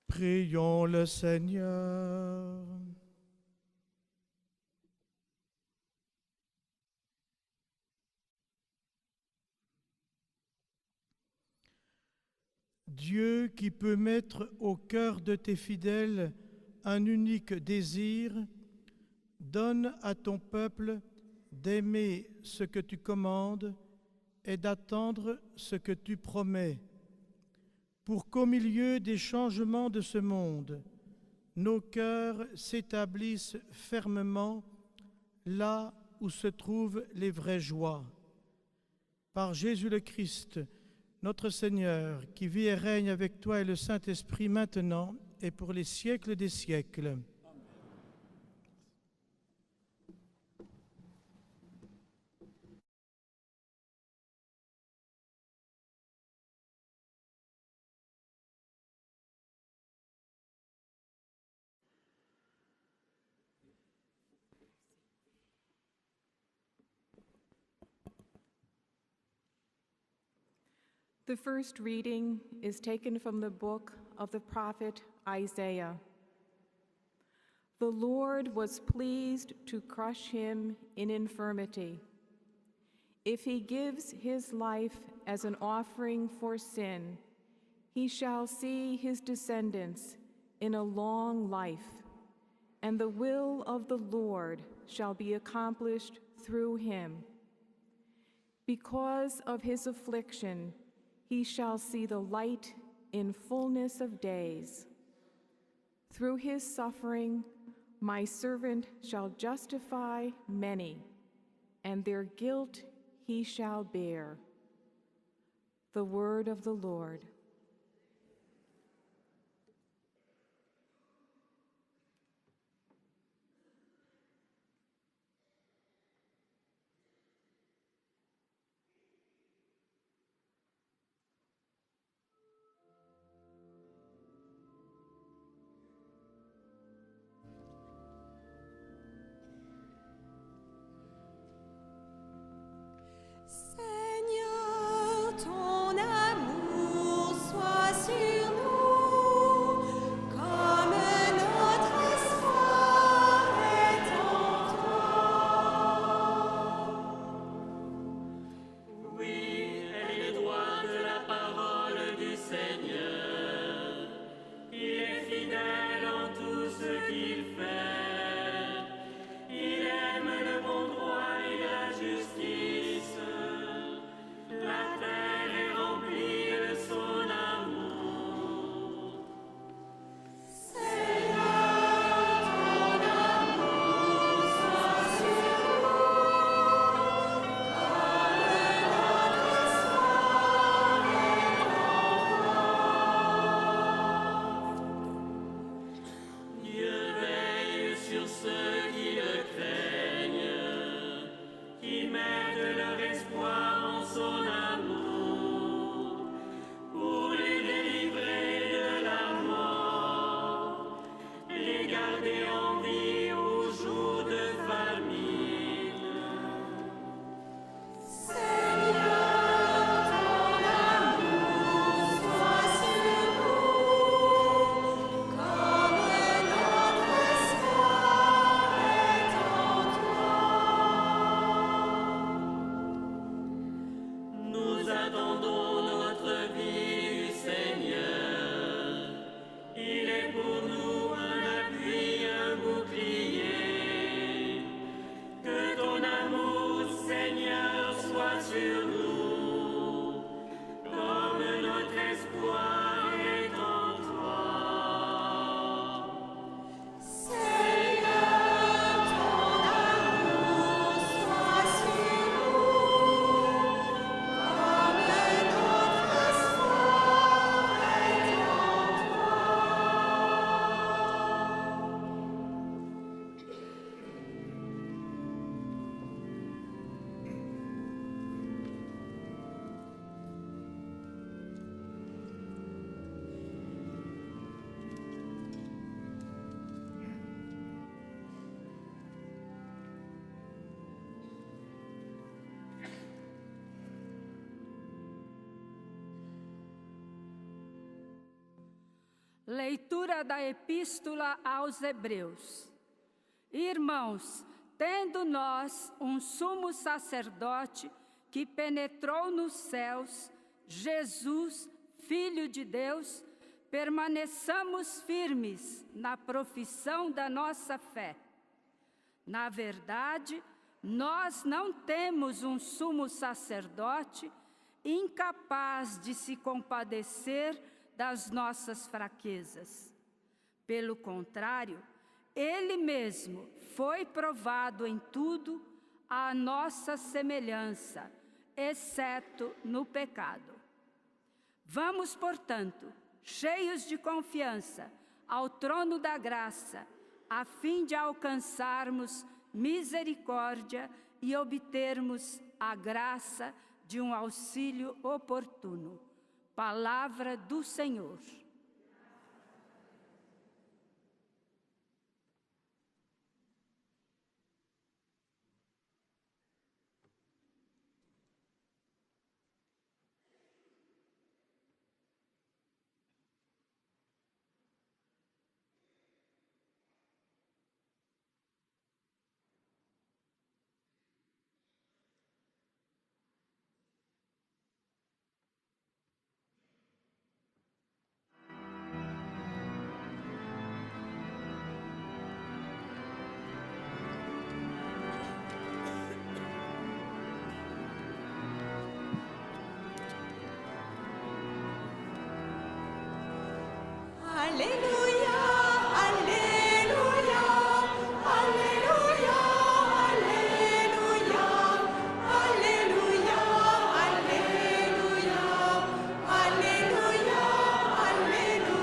Prions le Seigneur. Dieu qui peut mettre au cœur de tes fidèles un unique désir, donne à ton peuple d'aimer ce que tu commandes et d'attendre ce que tu promets, pour qu'au milieu des changements de ce monde, nos cœurs s'établissent fermement là où se trouvent les vraies joies. Par Jésus le Christ, notre Seigneur, qui vit et règne avec toi et le Saint-Esprit maintenant et pour les siècles des siècles. The first reading is taken from the book of the prophet Isaiah. The Lord was pleased to crush him in infirmity. If he gives his life as an offering for sin, he shall see his descendants in a long life, and the will of the Lord shall be accomplished through him. Because of his affliction, he shall see the light in fullness of days. Through his suffering, my servant shall justify many, and their guilt he shall bear. The word of the Lord. Seigneur, ton amour Leitura da Epístola aos Hebreus. Irmãos, tendo nós um sumo sacerdote que penetrou nos céus, Jesus, Filho de Deus, permaneçamos firmes na profissão da nossa fé. Na verdade, nós não temos um sumo sacerdote incapaz de se compadecer das nossas fraquezas. Pelo contrário, ele mesmo foi provado em tudo à nossa semelhança, exceto no pecado. Vamos, portanto, cheios de confiança, ao trono da graça, a fim de alcançarmos misericórdia e obtermos a graça de um auxílio oportuno. Palavra do Senhor. Alléluia, Alléluia, Alléluia, Alléluia, Alléluia, Alléluia, Alléluia, Alléluia.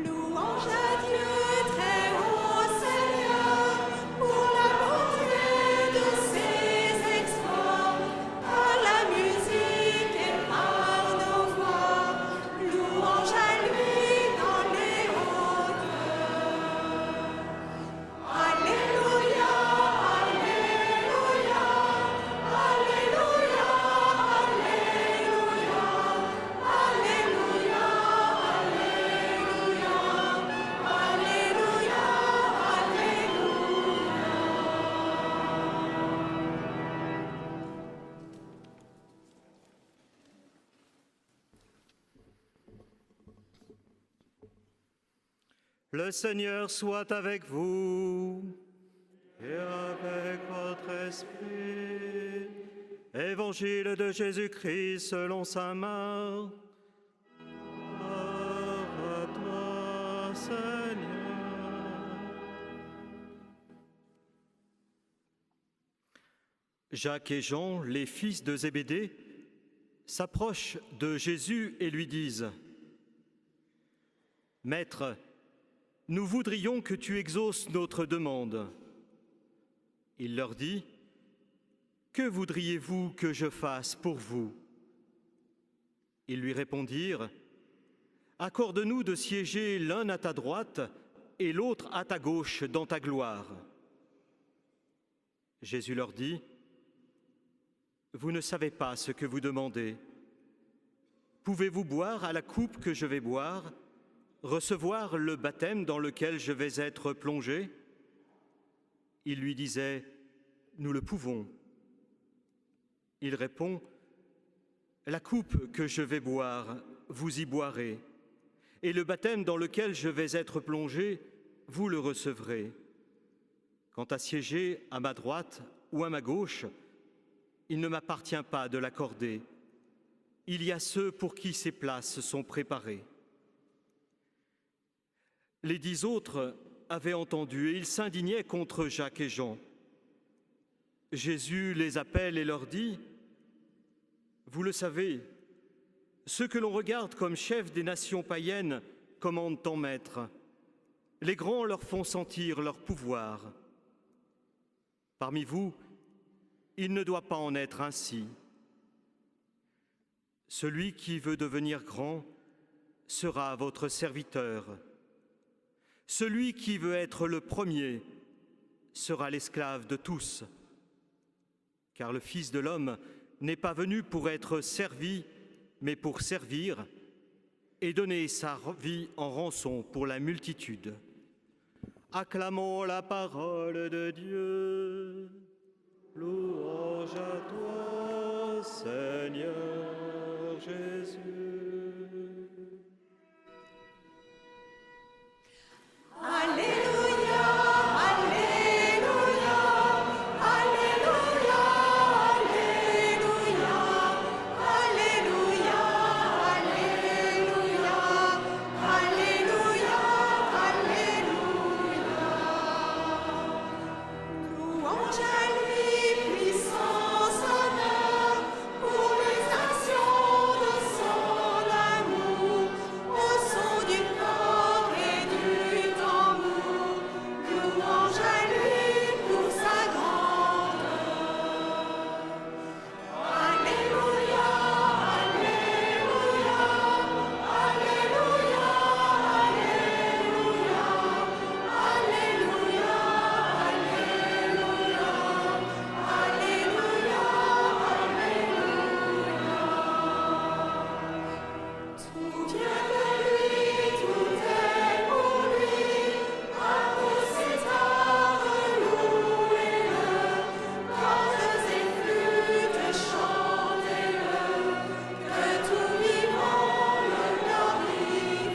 Louange à Dieu, très haut Seigneur, pour la bonté de ses exploits, par la musique et par nos voix. Louange à lui dans les hauteurs. Alléluia, Alléluia, Alléluia, Alléluia, Alléluia, Alléluia, Le Seigneur soit avec vous et avec votre esprit. Évangile de Jésus-Christ selon saint Marc. Gloire à toi, Seigneur. Jacques et Jean, les fils de Zébédée, s'approchent de Jésus et lui disent : « Maître, nous voudrions que tu exauces notre demande. » Il leur dit : « Que voudriez-vous que je fasse pour vous ?» Ils lui répondirent : « Accorde-nous de siéger l'un à ta droite et l'autre à ta gauche dans ta gloire. » Jésus leur dit : « Vous ne savez pas ce que vous demandez. Pouvez-vous boire à la coupe que je vais boire, recevoir le baptême dans lequel je vais être plongé ?» Il lui disait : « Nous le pouvons. » Il répond : « La coupe que je vais boire, vous y boirez, et le baptême dans lequel je vais être plongé, vous le recevrez. Quant à siéger à ma droite ou à ma gauche, il ne m'appartient pas de l'accorder. Il y a ceux pour qui ces places sont préparées. » Les 10 autres avaient entendu et ils s'indignaient contre Jacques et Jean. Jésus les appelle et leur dit : « Vous le savez, ceux que l'on regarde comme chefs des nations païennes commandent en maître. Les grands leur font sentir leur pouvoir. Parmi vous, il ne doit pas en être ainsi. Celui qui veut devenir grand sera votre serviteur. Celui qui veut être le premier sera l'esclave de tous. Car le Fils de l'homme n'est pas venu pour être servi, mais pour servir et donné sa vie en rançon pour la multitude. Acclamons la parole de Dieu. Louange à toi, Seigneur Jésus. Alléluia, Alléluia, Alléluia, Alléluia, Alléluia, Alléluia, Alléluia, Alléluia. Louange à lui, puissance, honneur, pour les actions de son amour, au son du corps et du tambour. Louange à lui pour sa grandeur. Alléluia, Alléluia, Alléluia, Alléluia, Alléluia, Alléluia, Alléluia. Tout vient de lui, tout est pour lui. À vous cet art, louez-le. Cordes et flûtes, chantez-le. Que tout vivant le glorifie.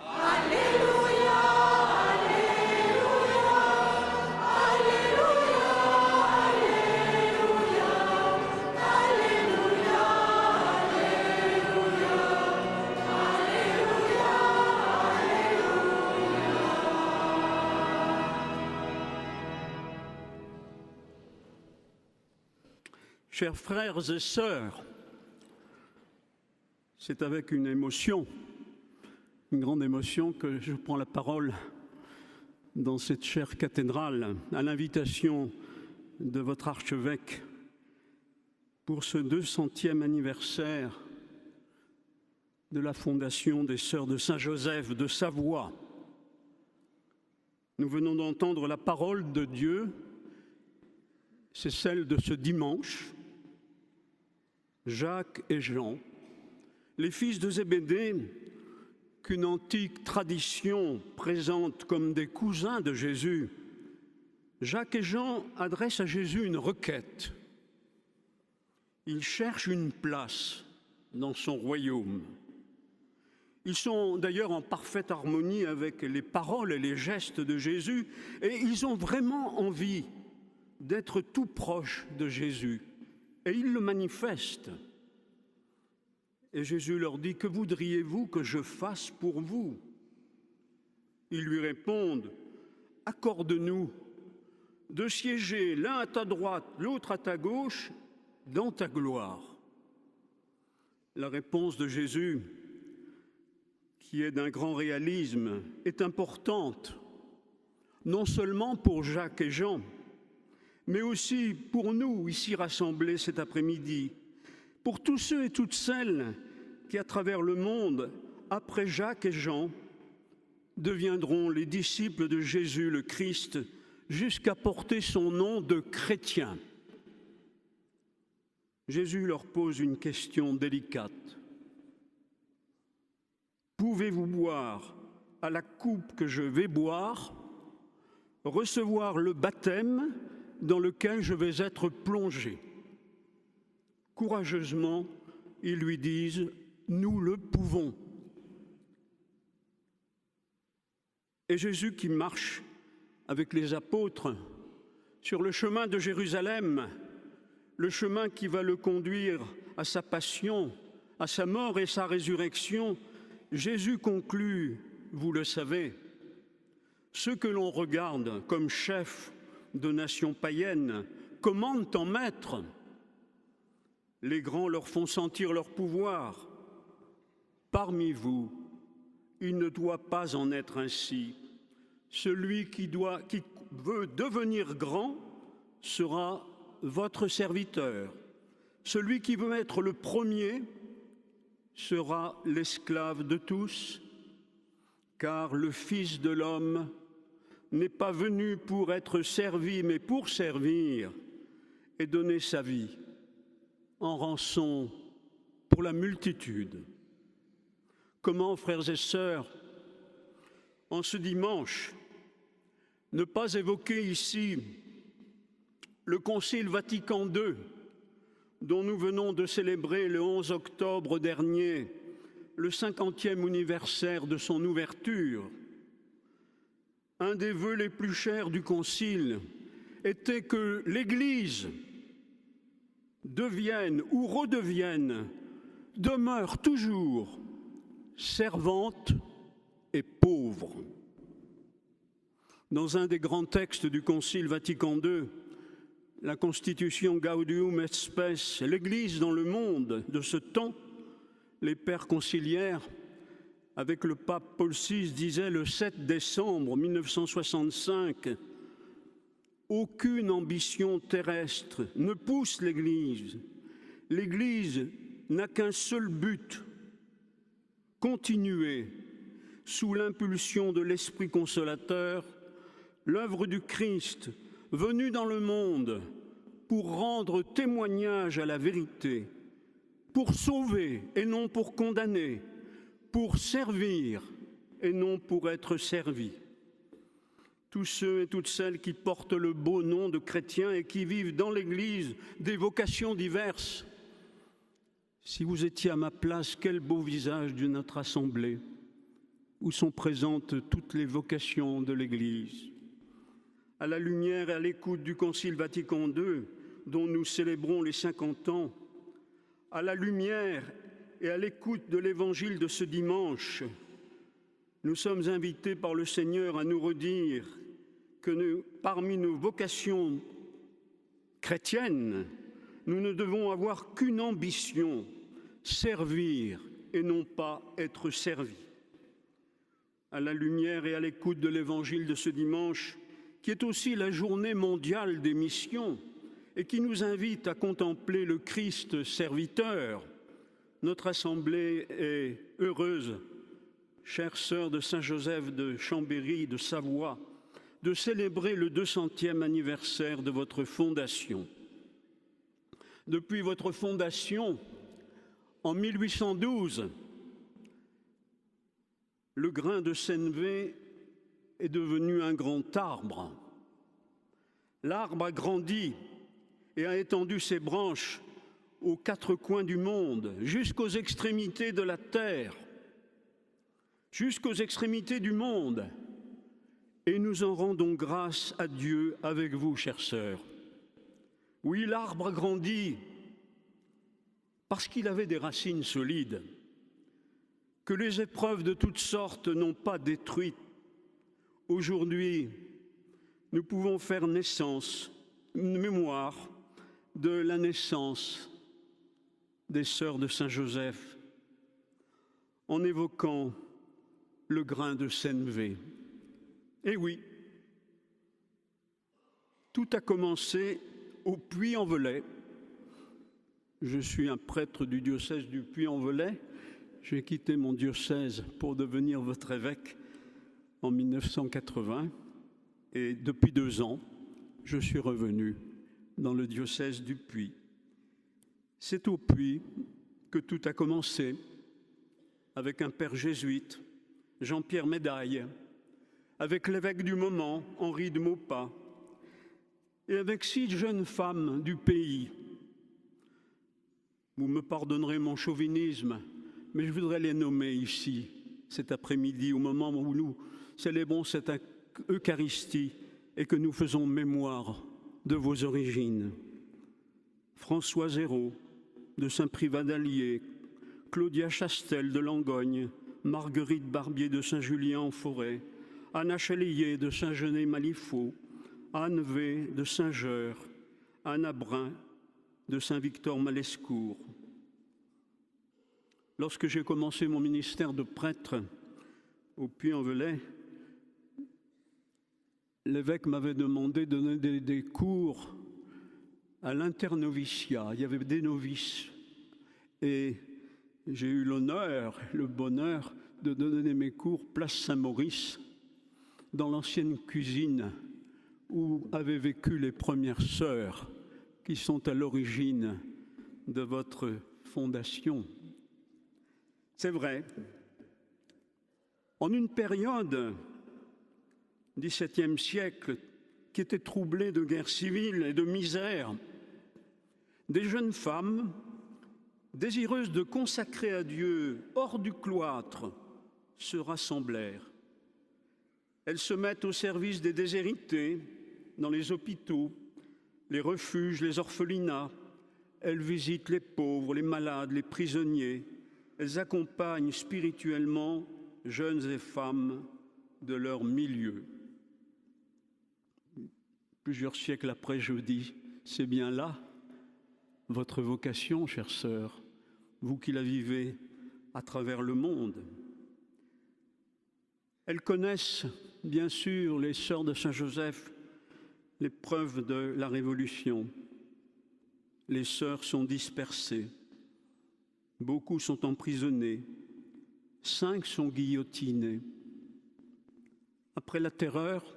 Alléluia, Alléluia, Alléluia, Alléluia, Alléluia, Chers frères et sœurs, c'est avec une émotion, une grande émotion que je prends la parole dans cette chère cathédrale à l'invitation de votre archevêque pour ce 200e anniversaire de la fondation des Sœurs de Saint-Joseph de Savoie. Nous venons d'entendre la parole de Dieu, c'est celle de ce dimanche. Jacques et Jean, les fils de Zébédée, qu'une antique tradition présente comme des cousins de Jésus, Jacques et Jean adressent à Jésus une requête. Ils cherchent une place dans son royaume. Ils sont d'ailleurs en parfaite harmonie avec les paroles et les gestes de Jésus et ils ont vraiment envie d'être tout proches de Jésus. Et ils le manifestent. Et Jésus leur dit, « Que voudriez-vous que je fasse pour vous ?» Ils lui répondent, « Accorde-nous de siéger l'un à ta droite, l'autre à ta gauche, dans ta gloire. » La réponse de Jésus, qui est d'un grand réalisme, est importante, non seulement pour Jacques et Jean, mais aussi pour nous, ici rassemblés cet après-midi, pour tous ceux et toutes celles qui, à travers le monde, après Jacques et Jean, deviendront les disciples de Jésus le Christ, jusqu'à porter son nom de chrétien. Jésus leur pose une question délicate. Pouvez-vous boire à la coupe que je vais boire, recevoir le baptême dans lequel je vais être plongé? Courageusement, ils lui disent « Nous le pouvons ». Et Jésus qui marche avec les apôtres sur le chemin de Jérusalem, le chemin qui va le conduire à sa passion, à sa mort et sa résurrection, Jésus conclut, vous le savez, ceux que l'on regarde comme chefs de nations païennes commandent en maître. Les grands leur font sentir leur pouvoir. Parmi vous, il ne doit pas en être ainsi. Celui qui veut devenir grand sera votre serviteur. Celui qui veut être le premier sera l'esclave de tous, car le Fils de l'homme n'est pas venu pour être servi, mais pour servir et donner sa vie en rançon pour pour la multitude. Comment, frères et sœurs, en ce dimanche, ne pas évoquer ici le Concile Vatican II, dont nous venons de célébrer le 11 octobre dernier le 50e anniversaire de son ouverture. Un des vœux les plus chers du Concile était que l'Église devienne ou redevienne, demeure toujours servante et pauvre. Dans un des grands textes du Concile Vatican II, la Constitution Gaudium et Spes, l'Église dans le monde de ce temps, les pères conciliaires, avec le pape Paul VI, disaient le 7 décembre 1965 « Aucune ambition terrestre ne pousse l'Église. L'Église n'a qu'un seul but, continuer, sous l'impulsion de l'Esprit consolateur, l'œuvre du Christ venu dans le monde pour rendre témoignage à la vérité, pour sauver et non pour condamner, pour servir et non pour être servis. Tous ceux et toutes celles qui portent le beau nom de chrétiens et qui vivent dans l'Église des vocations diverses. Si vous étiez à ma place, quel beau visage de notre assemblée, où sont présentes toutes les vocations de l'Église. À la lumière et à l'écoute du Concile Vatican II, dont nous célébrons les 50 ans, à la lumière et à l'écoute de l'Évangile de ce dimanche, nous sommes invités par le Seigneur à nous redire que parmi nos vocations chrétiennes, nous ne devons avoir qu'une ambition, servir et non pas être servis. À la lumière et à l'écoute de l'Évangile de ce dimanche, qui est aussi la journée mondiale des missions et qui nous invite à contempler le Christ serviteur, notre assemblée est heureuse, chères sœurs de Saint-Joseph de Chambéry, de Savoie, de célébrer le 200e anniversaire de votre fondation. Depuis votre fondation, en 1812, le grain de Sennevet est devenu un grand arbre. L'arbre a grandi et a étendu ses branches aux quatre coins du monde, jusqu'aux extrémités de la terre, jusqu'aux extrémités du monde. Et nous en rendons grâce à Dieu avec vous, chères sœurs. Oui, l'arbre a grandi parce qu'il avait des racines solides, que les épreuves de toutes sortes n'ont pas détruites. Aujourd'hui, nous pouvons faire naissance, une mémoire de la naissance des sœurs de Saint-Joseph, en évoquant le grain de Sennevet. Et oui, tout a commencé au Puy-en-Velay. Je suis un prêtre du diocèse du Puy-en-Velay. J'ai quitté mon diocèse pour devenir votre évêque en 1980 et depuis 2 ans, je suis revenu dans le diocèse du Puy. C'est au Puy que tout a commencé avec un père jésuite, Jean-Pierre Médaille, avec l'évêque du moment, Henri de Maupas, et avec 6 jeunes femmes du pays. Vous me pardonnerez mon chauvinisme, mais je voudrais les nommer ici, cet après-midi, au moment où nous célébrons cette Eucharistie et que nous faisons mémoire de vos origines. Françoise Hérault, de Saint-Privat d'Allier, Claudia Chastel de Langogne, Marguerite Barbier de Saint-Julien-en-Forêt, Anna Chélier de Saint-Genès-Malifaux, Anne V de Saint-Jeur, Anna Brun de Saint-Victor-Malescourt. Lorsque j'ai commencé mon ministère de prêtre au Puy-en-Velay, l'évêque m'avait demandé de donner des cours à l'internoviciat. Il y avait des novices. Et j'ai eu l'honneur, le bonheur de donner mes cours place Saint-Maurice, dans l'ancienne cuisine où avaient vécu les premières sœurs qui sont à l'origine de votre fondation C'est vrai. En une période, XVIIe siècle, qui était troublée de guerre civile et de misère, des jeunes femmes, désireuses de consacrer à Dieu hors du cloître, se rassemblèrent. Elles se mettent au service des déshérités, dans les hôpitaux, les refuges, les orphelinats. Elles visitent les pauvres, les malades, les prisonniers. Elles accompagnent spirituellement jeunes et femmes de leur milieu. Plusieurs siècles après, je dis, c'est bien là votre vocation, chères sœurs, vous qui la vivez à travers le monde. Elles connaissent, bien sûr, les sœurs de Saint-Joseph, l'épreuve de la Révolution. Les sœurs sont dispersées, beaucoup sont emprisonnées, 5 sont guillotinées. Après la terreur,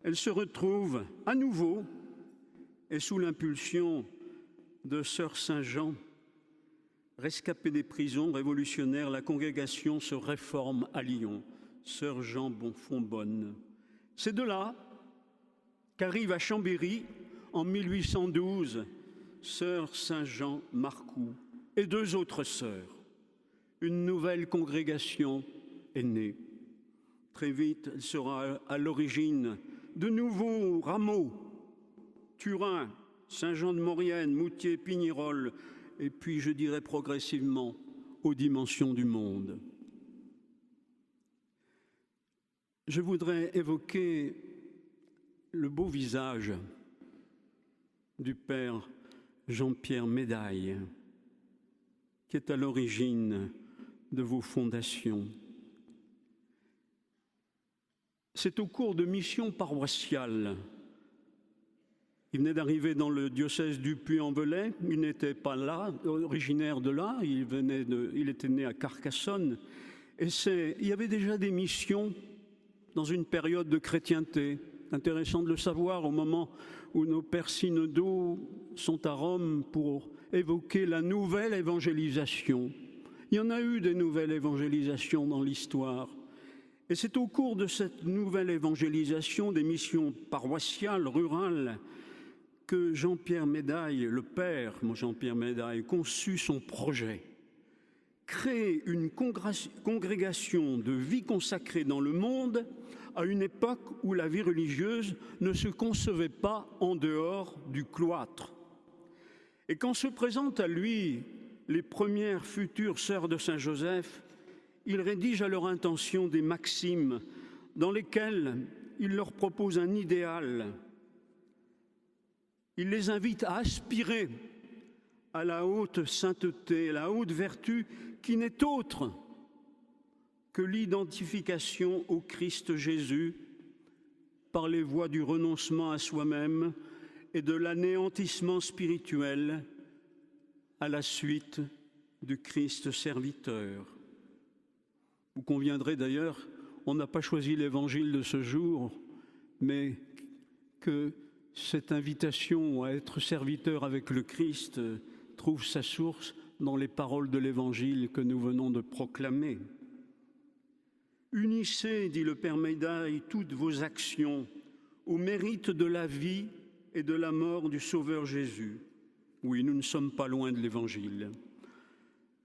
elles se retrouvent à nouveau, et sous l'impulsion de sœur Saint-Jean, rescapée des prisons révolutionnaires, la congrégation se réforme à Lyon, sœur Jean Fonbonne. C'est de là qu'arrive à Chambéry, en 1812, sœur Saint-Jean Marcoux et 2 autres sœurs. Une nouvelle congrégation est née. Très vite, elle sera à l'origine de nouveaux rameaux, Turin, Saint-Jean de Maurienne, Moutier, Pignerol, et puis je dirais progressivement aux dimensions du monde. Je voudrais évoquer le beau visage du père Jean-Pierre Médaille, qui est à l'origine de vos fondations. C'est au cours de missions paroissiales. Il venait d'arriver dans le diocèse du Puy-en-Velay, il n'était pas là, originaire de là, il était né à Carcassonne, et il y avait déjà des missions dans une période de chrétienté. Intéressant de le savoir au moment où nos pères synodaux sont à Rome pour évoquer la nouvelle évangélisation. Il y en a eu des nouvelles évangélisations dans l'histoire. Et c'est au cours de cette nouvelle évangélisation des missions paroissiales, rurales, que Jean-Pierre Médaille, le père Jean-Pierre Médaille, conçut son projet. Créer une congrégation de vie consacrée dans le monde à une époque où la vie religieuse ne se concevait pas en dehors du cloître. Et quand se présentent à lui les premières futures sœurs de Saint-Joseph, il rédige à leur intention des maximes dans lesquelles il leur propose un idéal. Il les invite à aspirer à la haute sainteté, à la haute vertu qui n'est autre que l'identification au Christ Jésus par les voies du renoncement à soi-même et de l'anéantissement spirituel à la suite du Christ serviteur. Vous conviendrez d'ailleurs, on n'a pas choisi l'évangile de ce jour, mais que cette invitation à être serviteur avec le Christ trouve sa source dans les paroles de l'évangile que nous venons de proclamer. Unissez, dit le Père Médaille, toutes vos actions au mérite de la vie et de la mort du Sauveur Jésus. Oui, nous ne sommes pas loin de l'évangile.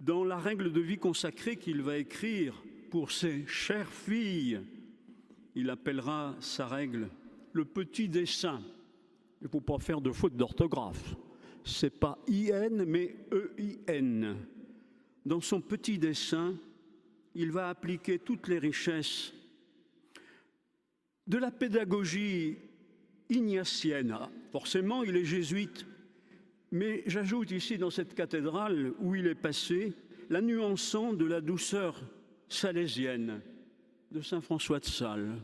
Dans la règle de vie consacrée qu'il va écrire pour ses chères filles, il appellera sa règle le petit dessein. Il ne faut pas faire de faute d'orthographe. Ce n'est pas I-N, mais E-I-N. Dans son petit dessein, il va appliquer toutes les richesses de la pédagogie ignatienne. Forcément, il est jésuite, mais j'ajoute ici dans cette cathédrale où il est passé, la nuançant de la douceur salésienne de saint François de Sales,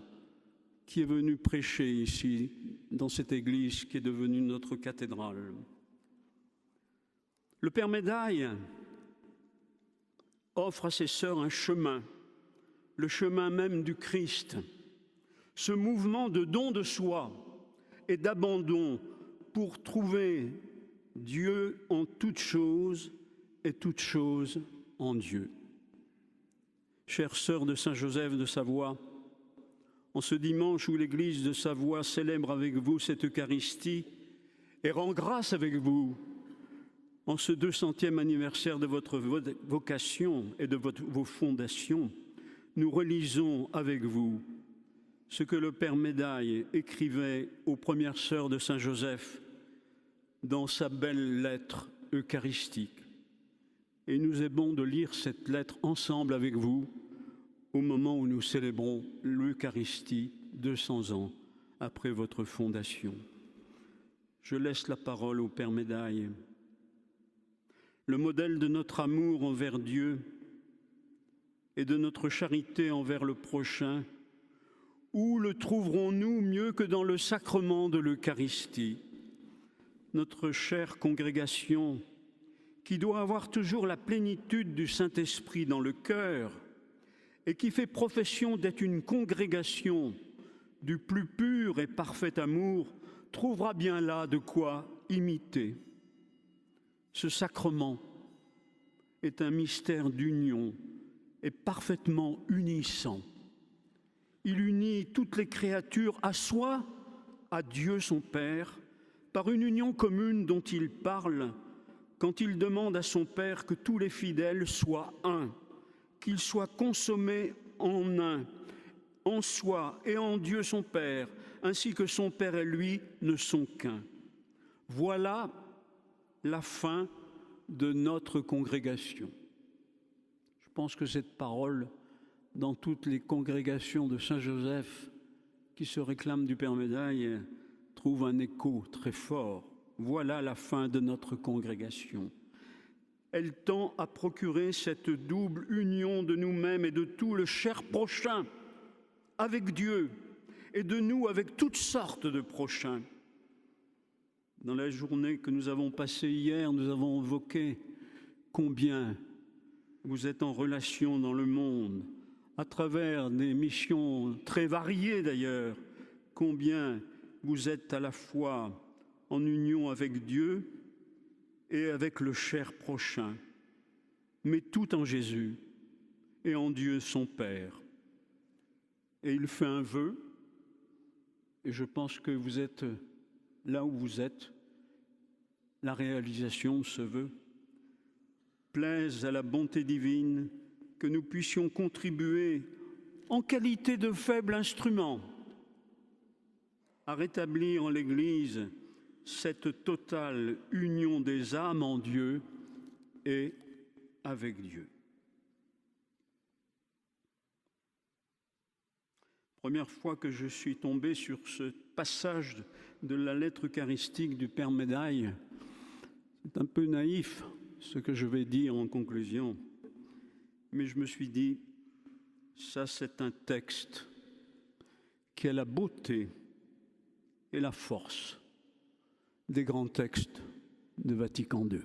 qui est venu prêcher ici, dans cette église qui est devenue notre cathédrale. Le Père Médaille offre à ses sœurs un chemin, le chemin même du Christ, ce mouvement de don de soi et d'abandon pour trouver Dieu en toutes choses et toutes choses en Dieu. Chères sœurs de Saint-Joseph de Savoie, en ce dimanche où l'Église de Savoie célèbre avec vous cette Eucharistie et rend grâce avec vous, en ce 200e anniversaire de votre vocation et de vos fondations, nous relisons avec vous ce que le Père Médaille écrivait aux premières sœurs de Saint-Joseph dans sa belle lettre eucharistique. Et nous est bon de lire cette lettre ensemble avec vous au moment où nous célébrons l'Eucharistie 200 ans après votre fondation. Je laisse la parole au Père Médaille. Le modèle de notre amour envers Dieu et de notre charité envers le prochain, où le trouverons-nous mieux que dans le sacrement de l'Eucharistie? Notre chère congrégation, qui doit avoir toujours la plénitude du Saint-Esprit dans le cœur et qui fait profession d'être une congrégation du plus pur et parfait amour, trouvera bien là de quoi imiter. Ce sacrement est un mystère d'union et parfaitement unissant. Il unit toutes les créatures à soi, à Dieu son Père, par une union commune dont il parle quand il demande à son Père que tous les fidèles soient un, qu'ils soient consommés en un, en soi et en Dieu son Père, ainsi que son Père et lui ne sont qu'un. Voilà la fin de notre congrégation. Je pense que cette parole, dans toutes les congrégations de Saint-Joseph qui se réclament du Père Médaille, trouve un écho très fort. Voilà la fin de notre congrégation. Elle tend à procurer cette double union de nous-mêmes et de tout le cher prochain avec Dieu et de nous avec toutes sortes de prochains. Dans la journée que nous avons passée hier, nous avons évoqué combien vous êtes en relation dans le monde, à travers des missions très variées d'ailleurs, combien vous êtes à la fois en union avec Dieu et avec le cher prochain, mais tout en Jésus et en Dieu son Père. Et il fait un vœu, et je pense que vous êtes là où vous êtes, la réalisation de ce vœu. Plaise à la bonté divine que nous puissions contribuer en qualité de faible instrument à rétablir en l'Église cette totale union des âmes en Dieu et avec Dieu. Première fois que je suis tombé sur ce passage de la lettre eucharistique du Père Médaille, c'est un peu naïf ce que je vais dire en conclusion, mais je me suis dit, ça c'est un texte qui a la beauté et la force des grands textes de Vatican II.